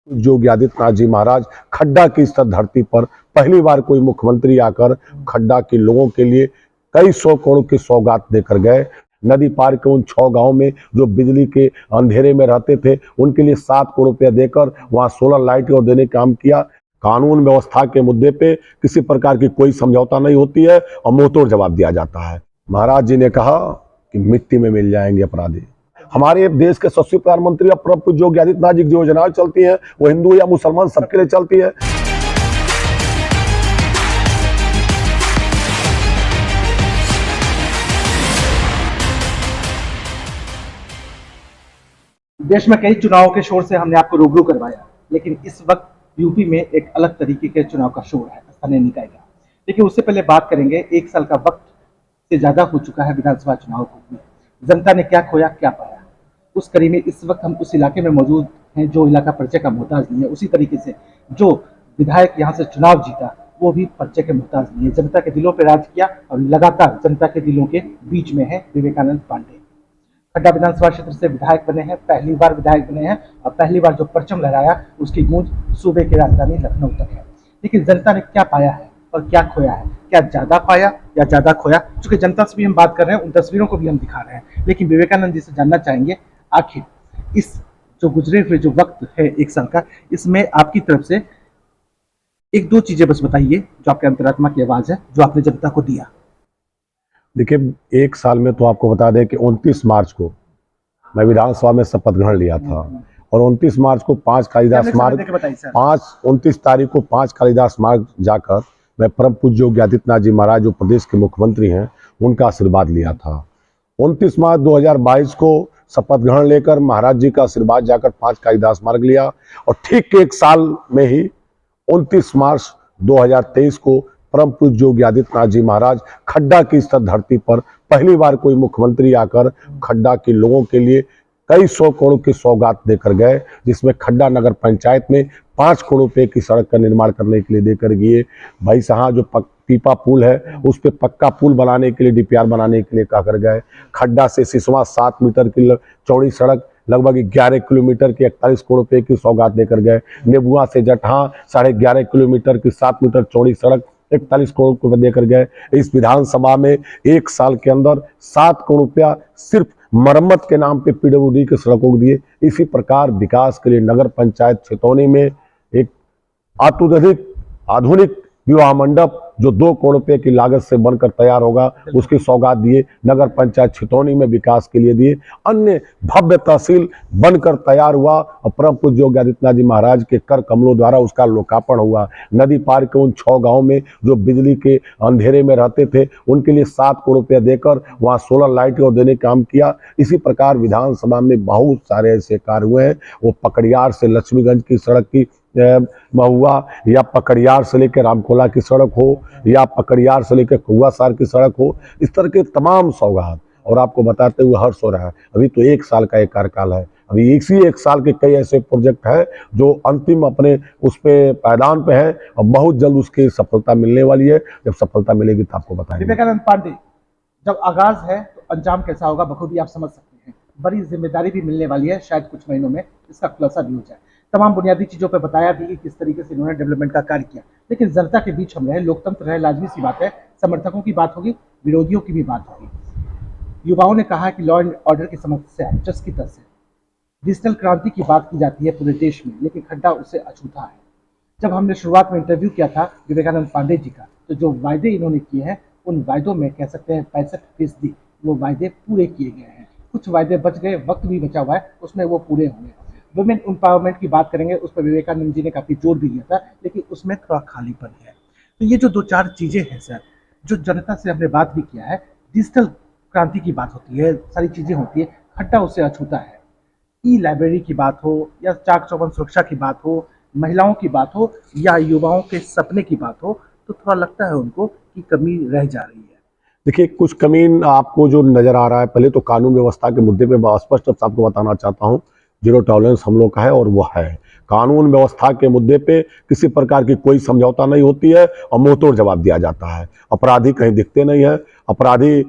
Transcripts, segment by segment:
योगी आदित्यनाथ जी महाराज खड्डा की इस धरती पर पहली बार कोई मुख्यमंत्री आकर खड्डा के लोगों के लिए कई 100 करोड़ की सौगात देकर गए। नदी पार के उन 6 गांव में जो बिजली के अंधेरे में रहते थे उनके लिए 7 करोड़ रुपया देकर वहां सोलर लाइट और देने का काम किया। कानून व्यवस्था के मुद्दे पे किसी प्रकार की कोई समझौता नहीं होती है और मुंहतोड़ जवाब दिया जाता है। महाराज जी ने कहा कि मिट्टी में मिल जाएंगे अपराधी। हमारे देश के यशस्वी प्रधानमंत्री और परम पूज्य योगी आदित्यनाथ जी की जो योजनाएं चलती हैं वो हिंदू या मुसलमान सबके लिए चलती है। देश में कई चुनावों के शोर से हमने आपको रूबरू करवाया, लेकिन इस वक्त यूपी में एक अलग तरीके के चुनाव का शोर है स्थानीय निकाय का। देखिए, उससे पहले बात करेंगे, 1 साल का वक्त से ज्यादा हो चुका है विधानसभा चुनाव को। जनता ने क्या खोया क्या पाया, उस कड़ी में इस वक्त हम उस इलाके में मौजूद हैं जो इलाका परिचय का मोहताज नहीं है। उसी तरीके से जो विधायक यहाँ से चुनाव जीता वो भी परिचय के मोहताज नहीं है। जनता के दिलों पर राज किया और लगातार जनता के दिलों के बीच में है विवेकानंद पांडे। खड्डा विधानसभा क्षेत्र से विधायक बने हैं, पहली बार विधायक बने हैं और पहली बार जो परचम लहराया उसकी गूंज सूबे की राजधानी लखनऊ तक है। लेकिन जनता ने क्या पाया है और क्या खोया है, क्या ज्यादा पाया या ज्यादा खोया? चूंकि जनता से भी हम बात कर रहे हैं, उन तस्वीरों को भी हम दिखा रहे हैं, लेकिन विवेकानंद जी से जानना चाहेंगे आखिर इस जो गुजरे हुए जो वक्त है 1 साल का, इसमें आपकी तरफ से 1-2 चीजें बस बताइए जो आपके अंतरात्मा की आवाज है, जो आपने जनता को दिया। देखिए, 1 साल में तो आपको बता दें कि 29 मार्च को मैं विधानसभा में शपथ ग्रहण लिया था और 29 मार्च को 5 कालिदास मार्ग 29 तारीख को 5 कालिदास मार्ग जाकर मैं परम पूज्य योगी आदित्यनाथ जी महाराज जो प्रदेश के मुख्यमंत्री हैं उनका आशीर्वाद लिया था। 29 मार्च 2022 को शपथ ग्रहण लेकर महाराज जी का आशीर्वाद जाकर 5 कालिदास मार्ग लिया और ठीक 1 साल में ही 29 मार्च 2023 को परम पूज्य योगी आदित्यनाथ जी महाराज खड्डा की इस धरती पर पहली बार कोई मुख्यमंत्री आकर खड्डा के लोगों के लिए कई 100 करोड़ की सौगात देकर गए, जिसमें खड्डा नगर पंचायत में 5 करोड़ रुपए की सड़क का निर्माण करने के लिए देकर गए। भाई साहब जो पीपा पुल है उस पर पक्का पुल बनाने के लिए डीपीआर बनाने के लिए कहकर गए। खड्डा से सिसवा 7 मीटर की चौड़ी सड़क लगभग 11 किलोमीटर की 41 करोड़ रुपए की सौगात देकर गए। नेबुआ से जटहा 11.5 किलोमीटर की 7 मीटर चौड़ी सड़क 41 करोड़ रुपए देकर गए। इस विधानसभा में 1 साल के अंदर 7 करोड़ रुपया सिर्फ मरम्मत के नाम पे पीडब्ल्यूडी की सड़कों को दिए। इसी प्रकार विकास के लिए नगर पंचायत छितौनी में एक अत्याधुनिक आधुनिक विवाह मंडप जो 2 करोड़ रुपए की लागत से बनकर तैयार होगा उसकी सौगात दिए। नगर पंचायत छितौनी में विकास के लिए दिए। अन्य भव्य तहसील बनकर तैयार हुआ और परम पूज्य योगी आदित्यनाथ जी महाराज के कर कमलों द्वारा उसका लोकार्पण हुआ। नदी पार के उन 6 गांव में जो बिजली के अंधेरे में रहते थे उनके लिए 7 करोड़ रुपया देकर वहां सोलर लाइट और देने का काम किया। इसी प्रकार विधानसभा में बहुत सारे ऐसे कार्य हुए हैं। वो पकड़ियार से लक्ष्मीगंज की सड़क की महुआ या पकड़ियार से लेकर रामकोला की सड़क हो या पकड़ियार से लेकर कुआसार की सड़क हो, इस तरह के तमाम सौगात और आपको बताते हुए हर्ष हो रहा है। अभी तो 1 साल का एक कार्यकाल है, अभी इसी 1 साल के कई ऐसे प्रोजेक्ट है जो अंतिम अपने उस पे पायदान पे है और बहुत जल्द उसकी सफलता मिलने वाली है। जब सफलता मिलेगी तो आपको बताएंगे। विवेकानंद पांडे, जब आगाज है तो अंजाम कैसा होगा बखूबी आप समझ सकते हैं। बड़ी जिम्मेदारी भी मिलने वाली है, शायद कुछ महीनों में इसका खुलासा भी हो जाए। तमाम बुनियादी चीजों पर बताया भी कि किस तरीके से इन्होंने डेवलपमेंट का कार्य किया, लेकिन जनता के बीच हम रहे, लोकतंत्र रहे, लाजमी सी बात है। समर्थकों की बात होगी, विरोधियों की भी बात होगी। युवाओं ने कहा कि लॉ एंड ऑर्डर की समस्या जस की तस है। डिजिटल क्रांति की बात की जाती है पूरे देश में, लेकिन खड्डा उससे अछूता है। जब हमने शुरुआत में इंटरव्यू किया था विवेकानंद पांडे जी का, तो जो वायदे इन्होंने किए हैं उन वायदों में कह सकते हैं 65% वो वायदे पूरे किए गए हैं। कुछ वायदे बच गए, वक्त भी बचा हुआ है, उसमें वो पूरे होंगे। वुमेन एम्पावरमेंट की बात करेंगे, उस पर विवेकानंद जी ने काफी जोर भी दिया था, लेकिन उसमें थोड़ा खालीपन है। तो ये जो 2-4 चीजें हैं सर, जो जनता से हमने बात भी किया है, डिजिटल क्रांति की बात होती है, सारी चीजें होती है, खड्डा उससे अछूता है। ई लाइब्रेरी की बात हो या चाक चौबंद सुरक्षा की बात हो, महिलाओं की बात हो या युवाओं के सपने की बात हो, तो थोड़ा लगता है उनको कि कमी रह जा रही है। देखिए, कुछ कमी आपको जो नजर आ रहा है, पहले तो कानून व्यवस्था के मुद्दे पे स्पष्ट रूप से आपको बताना चाहता हूँ, 0 टॉलरेंस हम लोग का है और वो है। कानून व्यवस्था के मुद्दे पे किसी प्रकार की कोई समझौता नहीं होती है और मुंहतोड़ जवाब दिया जाता है। अपराधी कहीं दिखते नहीं है, अपराधी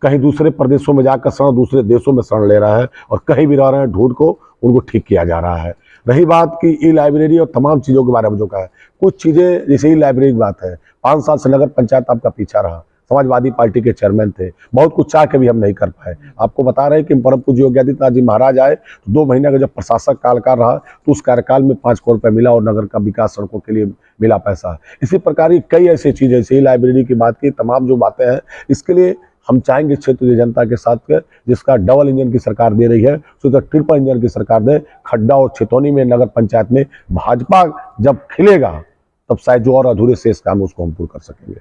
कहीं दूसरे प्रदेशों में जाकर शरण, दूसरे देशों में शरण ले रहा है और कहीं भी रह रहे हैं ढूंढ को उनको ठीक किया जा रहा है। रही बात की ई लाइब्रेरी और तमाम चीज़ों के बारे में जो कहा है, कुछ चीज़ें जैसे ई लाइब्रेरी की बात है, 5 साल से नगर पंचायत आपका पीछा रहा, समाजवादी पार्टी के चेयरमैन थे, बहुत कुछ चाह के भी हम नहीं कर पाए। आपको बता रहे हैं कि परम पूज्य योगी आदित्यनाथ जी महाराज आए तो 2 महीने का जब प्रशासक कार्यकाल रहा तो उस कार्यकाल में 5 करोड़ रुपये मिला और नगर का विकास सड़कों के लिए मिला पैसा। इसी प्रकार की कई ऐसी चीज़ें, जैसे लाइब्रेरी की बात की, तमाम जो बातें हैं, इसके लिए हम चाहेंगे क्षेत्र की जनता के साथ के, जिसका डबल इंजन की सरकार दे रही है तो ट्रिपल इंजन की सरकार दे। खड्डा और छितौनी में नगर पंचायत में भाजपा जब खिलेगा तब शायद जो और अधूरे शेष काम उसको हम पूरा कर सकेंगे।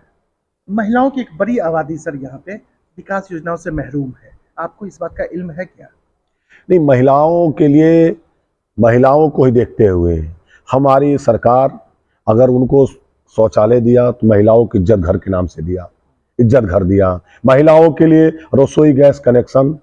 महिलाओं की एक बड़ी आबादी सर यहाँ पे विकास योजनाओं से महरूम है, आपको इस बात का इल्म है क्या? नहीं, महिलाओं के लिए, महिलाओं को ही देखते हुए हमारी सरकार अगर उनको शौचालय दिया तो महिलाओं की इज्जत घर के नाम से दिया, इज्जत घर दिया। महिलाओं के लिए रसोई गैस कनेक्शन,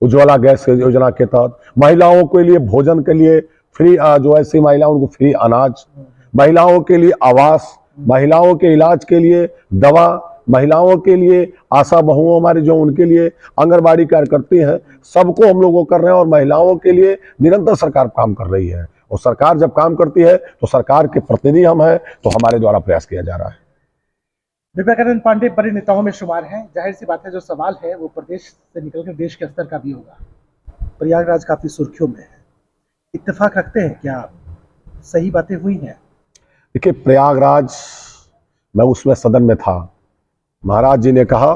उज्ज्वला गैस योजना के तहत, महिलाओं के लिए भोजन के लिए फ्री, जो ऐसी महिलाओं को फ्री अनाज, महिलाओं के लिए आवास, महिलाओं के इलाज के लिए दवा, महिलाओं के लिए आशा बहुओं हमारे जो उनके लिए आंगनबाड़ी कार्यकर्ती हैं, सबको हम लोग कर रहे हैं और महिलाओं के लिए निरंतर सरकार काम कर रही है। और सरकार जब काम करती है तो सरकार के प्रतिनिधि हम हैं, तो हमारे द्वारा प्रयास किया जा रहा है। विवेकानंद पांडे बड़े नेताओं में शुमार हैं, जाहिर सी बात है जो सवाल है वो प्रदेश से निकलकर देश के स्तर का भी होगा। प्रयागराज काफी सुर्खियों में है, इत्तेफाक रखते हैं क्या आप? सही बातें हुई हैं? देखिए, प्रयागराज मैं उसमें सदन में था, महाराज जी ने कहा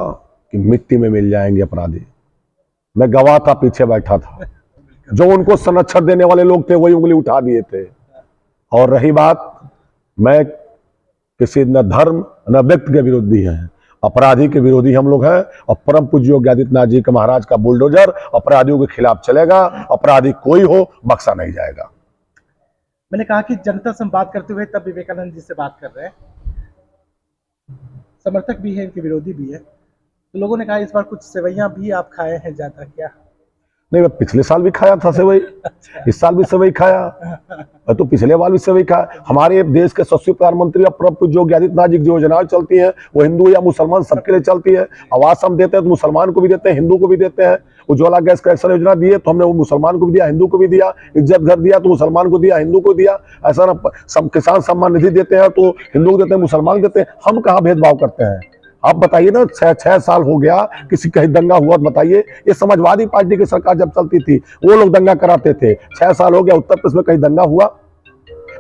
कि मिट्टी में मिल जाएंगे अपराधी, मैं गवाह था, पीछे बैठा था, जो उनको संरक्षण देने वाले लोग थे वही उंगली उठा दिए थे। और रही बात, मैं किसी न धर्म न व्यक्ति के विरोधी हैं, अपराधी के विरोधी हम लोग हैं। और परम पूज्य योगी आदित्यनाथ जी का महाराज का बुलडोजर अपराधियों के खिलाफ चलेगा, अपराधी कोई हो बख्शा नहीं जाएगा। मैंने कहा कि जनता से बात करते हुए तब विवेकानंद जी से बात कर रहे हैं, समर्थक भी है इनके विरोधी भी है, तो लोगों ने कहा इस बार कुछ सेवैयां भी आप खाए हैं ज्यादा क्या? नहीं, मैं पिछले साल भी खाया था सेवई, इस साल भी सेवई खाया, मैं तो पिछले बार भी सेवई खाया। हमारे देश के यशस्वी प्रधानमंत्री और परम पूज्य योगी आदित्यनाथ जी की योजनाएं चलती हैं वो हिंदू या मुसलमान सबके लिए चलती है। आवास हम देते हैं तो मुसलमान को भी देते हैं, हिंदू को भी देते हैं। उज्ज्वला गैस कनेक्शन योजना दिए तो हमने वो मुसलमान को भी दिया, हिंदू को भी दिया। इज्जत घर दिया तो मुसलमान को दिया, हिंदू को दिया। ऐसा ना, सब किसान सम्मान निधि देते हैं तो हिंदू को देते हैं, मुसलमान देते हैं। हम कहाँ भेदभाव करते हैं? आप बताइए ना, 6 साल हो गया किसी कहीं दंगा हुआ, बताइए। ये समाजवादी पार्टी की सरकार जब चलती थी वो लोग दंगा कराते थे। 6 साल हो गया, उत्तर प्रदेश में कहीं दंगा हुआ?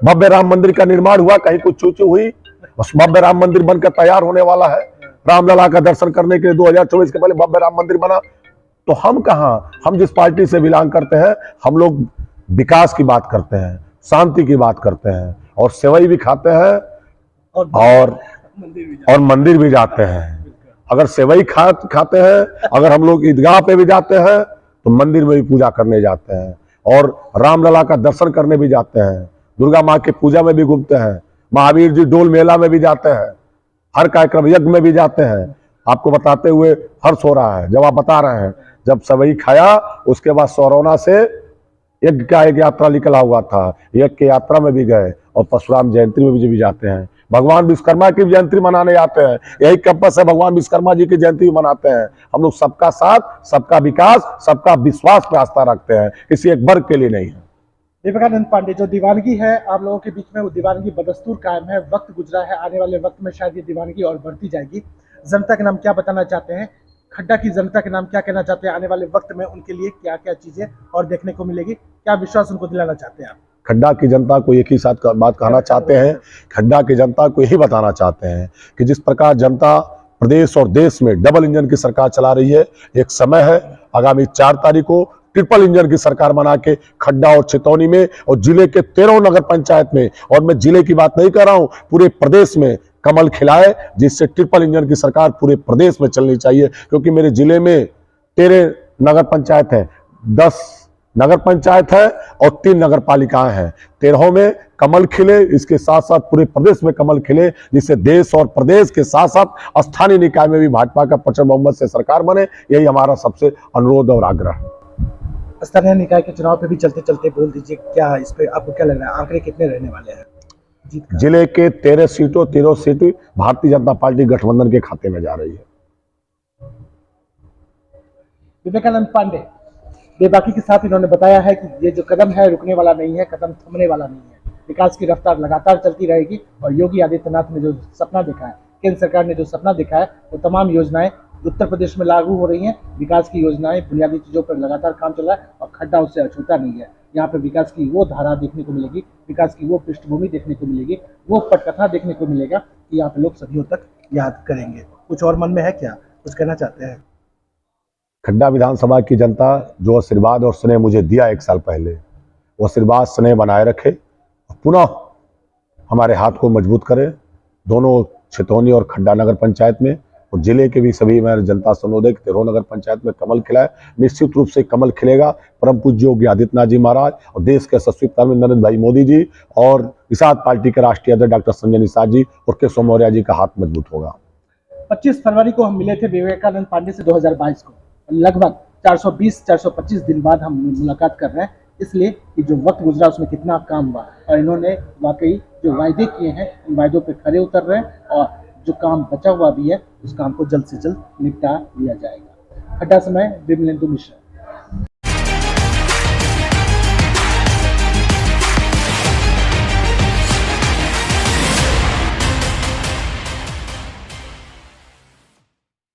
भव्य राम मंदिर का निर्माण हुआ, कहीं कुछ चूचू हुई? बस भव्य राम मंदिर बनकर तैयार होने वाला है, रामलला का दर्शन करने के लिए 2024 के पहले भव्य राम मंदिर बना। तो हम कहाँ, हम जिस पार्टी से बिलोंग करते हैं, हम लोग विकास की बात करते हैं, शांति की बात करते हैं, और सेवई भी खाते हैं और मंदिर भी जाते हैं। अगर सेवई खाते हैं, अगर हम लोग ईदगाह पे भी जाते हैं तो मंदिर में भी पूजा करने जाते हैं, और रामलला का दर्शन करने भी जाते हैं, दुर्गा माँ की पूजा में भी घूमते हैं, महावीर जी डोल मेला में भी जाते हैं, हर कार्यक्रम यज्ञ में भी जाते हैं। आपको बताते हुए हर्ष हो रहा है जब आप बता रहे हैं, जब सेवई खाया उसके बाद सौरौना से यज्ञ का एक यात्रा निकला हुआ था, यज्ञ की यात्रा में भी गए, और परशुराम जयंती में भी जाते हैं, भगवान विश्वकर्मा की जयंती मनाने जाते हैं। यही कैंपस है, भगवान विश्वकर्मा जी की जयंती भी मनाते हैं। हम लोग सबका साथ, सबका विकास, सबका विश्वास पे आस्था रखते हैं, किसी एक वर्ग के लिए नहीं है। विवेकानंद पांडे, जो दीवानगी है आप लोगों के बीच में, वो दीवानगी बदस्तूर कायम है, वक्त गुजरा है, आने वाले वक्त में शायद ये दीवानगी और बढ़ती जाएगी। जनता के नाम क्या बताना चाहते हैं, खड्डा की जनता के नाम क्या कहना चाहते हैं, आने वाले वक्त में उनके लिए क्या क्या चीजें और देखने को मिलेगी, क्या विश्वास उनको दिलाना चाहते हैं आप? खड्डा की जनता को एक ही साथ बात कहना चाहते हैं, खड्डा की जनता को यही बताना चाहते हैं कि जिस प्रकार जनता प्रदेश और देश में डबल इंजन की सरकार चला रही है, एक समय है आगामी 4 तारीख को ट्रिपल इंजन की सरकार बना के खड्डा और छितौनी में और जिले के 13 नगर पंचायत में, और मैं जिले की बात नहीं कर रहा हूं, पूरे प्रदेश में कमल खिलाए, जिससे ट्रिपल इंजन की सरकार पूरे प्रदेश में चलनी चाहिए। क्योंकि मेरे जिले में 13 नगर पंचायत है, 10 नगर पंचायत है और 3 नगर पालिकाएं हैं। 13 में कमल खिले, इसके साथ साथ पूरे प्रदेश में कमल खिले, जिससे देश और प्रदेश के साथ साथ स्थानीय निकाय में भी भाजपा का प्रचंड बहुमत से सरकार बने। यही हमारा सबसे अनुरोध और आग्रह है। स्थानीय निकाय के चुनाव पे भी चलते चलते बोल दीजिए, क्या इस पे आपको क्या लग रहा है, आंकड़े कितने रहने वाले हैं जीत का? जिले के 13 सीटें भारतीय जनता पार्टी गठबंधन के खाते में जा रही है। विवेकानंद पांडे, बेबाकी के साथ इन्होंने बताया है कि ये जो कदम है रुकने वाला नहीं है, कदम थमने वाला नहीं है। विकास की रफ्तार लगातार चलती रहेगी और योगी आदित्यनाथ ने जो सपना देखा है, केंद्र सरकार ने जो सपना देखा है, वो तमाम योजनाएं उत्तर प्रदेश में लागू हो रही हैं। विकास की योजनाएं, बुनियादी चीजों पर लगातार काम चल रहा है और खड्डा उससे अछूता नहीं है। यहाँ पे विकास की वो धारा देखने को मिलेगी, विकास की वो पृष्ठभूमि देखने को मिलेगी, वो पटकथा देखने को मिलेगा कि यहाँ पे लोग सदियों तक याद करेंगे। कुछ और मन में है क्या, कुछ कहना चाहते हैं? खड्डा विधानसभा की जनता जो आशीर्वाद और स्नेह मुझे दिया 1 साल पहले, वो आशीर्वाद स्नेह बनाए रखे, पुनः हमारे हाथ को मजबूत करे दोनों छितौनी और खड्डा नगर पंचायत में, और जिले के भी सभी मेरे जनता से अनुरोध है कि तिरहो नगर पंचायत में कमल खिलाए। निश्चित रूप से कमल खिलेगा। परम पूज्य योगी आदित्यनाथ जी महाराज और देश के यशस्वी प्रधानमंत्री नरेंद्र भाई मोदी जी और निषाद पार्टी के राष्ट्रीय अध्यक्ष डॉक्टर संजय निषाद जी और केशव मौर्य जी का हाथ मजबूत होगा। 25 फरवरी को हम मिले थे विवेकानंद पांडे से 2022 को, लगभग 420-425 दिन बाद हम मुलाकात कर रहे हैं, इसलिए कि जो वक्त गुजरा उसमें कितना काम हुआ और इन्होंने वाकई जो वायदे किए हैं उन वायदों पे खरे उतर रहे हैं और जो काम बचा हुआ भी है उस काम को जल्द से जल्द निपटा लिया जाएगा। खड्डा समय, विमलेंदु मिश्रा।